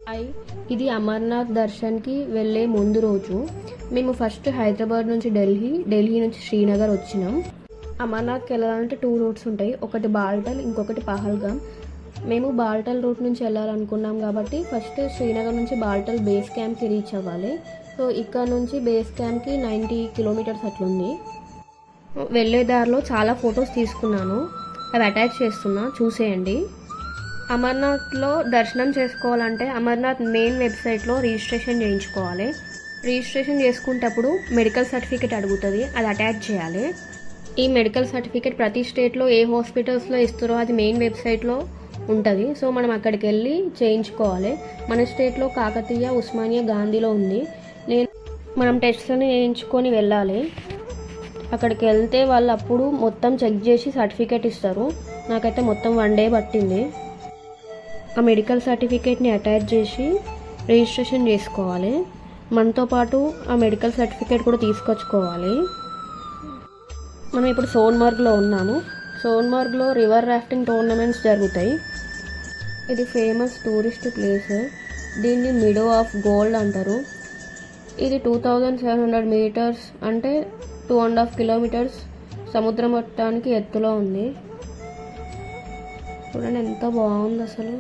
Hi, ఇది అమర్నాథ్ దర్శన్కి వెళ్ళే ముందు రోజు. మేము ఫస్ట్ హైదరాబాద్ నుంచి ఢిల్లీ నుంచి శ్రీనగర్ వచ్చినాం. అమర్నాథ్కి వెళ్ళాలంటే 2 రూట్స్ ఉంటాయి, ఒకటి బాల్టల్, ఇంకొకటి పహల్గామ్. మేము బాల్టల్ రూట్ నుంచి వెళ్ళాలనుకున్నాం కాబట్టి ఫస్ట్ శ్రీనగర్ నుంచి బాల్టల్ బేస్ క్యాంప్కి రీచ్ అవ్వాలి. సో ఇక్కడ నుంచి బేస్ క్యాంప్కి 90 కిలోమీటర్స్ అట్లుంది. వెళ్ళే దారిలో చాలా ఫొటోస్ తీసుకున్నాను, అవి అటాచ్ చేస్తున్నా, చూసేయండి. అమర్నాథ్లో దర్శనం చేసుకోవాలంటే అమర్నాథ్ మెయిన్ వెబ్సైట్లో రిజిస్ట్రేషన్ చేయించుకోవాలి. రిజిస్ట్రేషన్ చేసుకునేటప్పుడు మెడికల్ సర్టిఫికేట్ అడుగుతుంది, అది అటాచ్ చేయాలి. ఈ మెడికల్ సర్టిఫికేట్ ప్రతి స్టేట్లో ఏ హాస్పిటల్స్లో ఇస్తారో అది మెయిన్ వెబ్సైట్లో ఉంటుంది. సో మనం అక్కడికి వెళ్ళి చేయించుకోవాలి. మన స్టేట్లో కాకతీయ, ఉస్మానియా, గాంధీలో ఉంది. మనం టెస్ట్ని చేయించుకొని వెళ్ళాలి. అక్కడికి వెళ్తే వాళ్ళు అప్పుడు మొత్తం చెక్ చేసి సర్టిఫికేట్ ఇస్తారు. నాకైతే మొత్తం 1 డే పట్టింది. ఆ మెడికల్ సర్టిఫికేట్ని అటాచ్ చేసి రిజిస్ట్రేషన్ చేసుకోవాలి. మనతో పాటు ఆ మెడికల్ సర్టిఫికేట్ కూడా తీసుకొచ్చుకోవాలి. మనం ఇప్పుడు సోన్మార్గ్లో ఉన్నాము. సోన్మార్గ్లో రివర్ రాఫ్టింగ్ టోర్నమెంట్స్ జరుగుతాయి. ఇది ఫేమస్ టూరిస్ట్ ప్లేస్. దీన్ని మిడో ఆఫ్ గోల్డ్ అంటారు. ఇది 2700 మీటర్స్ అంటే 2.5 కిలోమీటర్స్ సముద్ర మట్టానికి ఎత్తులో ఉంది. చూడండి ఎంత బాగుంది అసలు.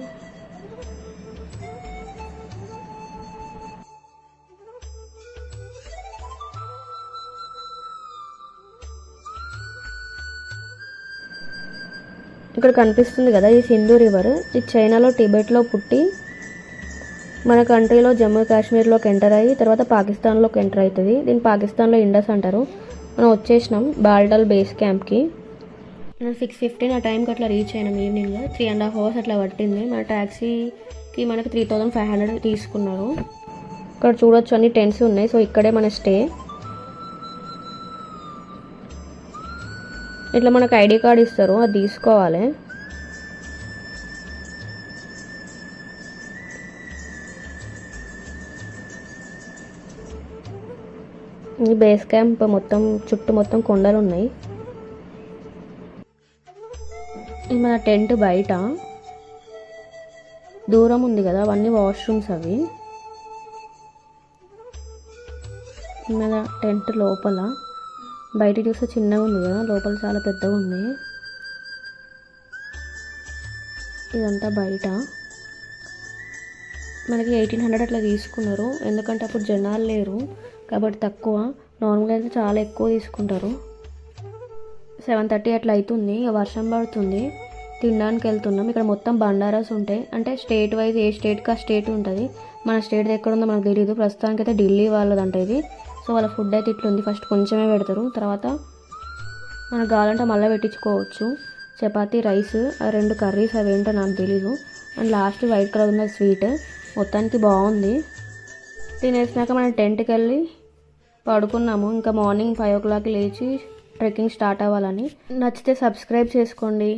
ఇక్కడ కనిపిస్తుంది కదా, ఈ సింధు రివర్. ఇది చైనాలో టిబెట్లో పుట్టి మన కంట్రీలో జమ్మూ కాశ్మీర్లోకి ఎంటర్ అయ్యి తర్వాత పాకిస్తాన్లోకి ఎంటర్ అవుతుంది. దీన్ని పాకిస్తాన్లో ఇండస్ అంటారు. మనం వచ్చేసినాం బాల్టల్ బేస్ క్యాంప్కి. 6:15 ఆ టైంకి అట్లా రీచ్ అయినాం. ఈవినింగ్ 3.5 hours అట్లా పట్టింది. మన ట్యాక్సీకి మనకి 3500 తీసుకున్నారు. ఇక్కడ చూడొచ్చు అన్ని టెంట్స్ ఉన్నాయి. సో ఇక్కడే మన స్టే. ఇట్లా మనకు ఐడి కార్డ్ ఇస్తారు, అది తీసుకోవాలి. ఈ బేస్ క్యాంప్ మొత్తం చుట్టూ మొత్తం కొండలు ఉన్నాయి. ఇది మన టెంట్ బయట దూరం ఉంది కదా, అవన్నీ వాష్రూమ్స్. అవి మన టెంట్ లోపల. బయట చూస్తే చిన్నగా ఉంది కదా, లోపల చాలా పెద్దగా ఉంది. ఇదంతా బయట. మనకి 1800 అట్లా తీసుకున్నారు, ఎందుకంటే అప్పుడు జనాలు లేరు కాబట్టి తక్కువ. నార్మల్గా అయితే చాలా ఎక్కువ తీసుకుంటారు. 7:30 అట్లా అవుతుంది. వర్షం పడుతుంది. తినడానికి వెళ్తున్నాం. ఇక్కడ మొత్తం బండారాస్ ఉంటాయి. అంటే స్టేట్ వైజ్ ఏ స్టేట్కి ఆ స్టేట్ ఉంటుంది. మన స్టేట్ ఎక్కడ ఉందో మనకు తెలియదు. ప్రస్తుతానికి అయితే ఢిల్లీ వాళ్ళదంట ఇది. సో వాళ్ళ ఫుడ్ అయితే ఇట్లుంది. ఫస్ట్ కొంచెమే పెడతారు, తర్వాత మనకు కావాలంటే మళ్ళీ పెట్టించుకోవచ్చు. చపాతీ, రైస్, 2 కర్రీస్, అవేంటో నాకు తెలీదు. అండ్ లాస్ట్ వైట్ కలర్ ఉన్న స్వీట్. మొత్తానికి బాగుంది. తినేసినాక మనం టెంట్కి వెళ్ళి పడుకున్నాము. ఇంకా మార్నింగ్ 5 o'clock లేచి ట్రెక్కింగ్ స్టార్ట్ అవ్వాలని. నచ్చితే సబ్స్క్రైబ్ చేసుకోండి.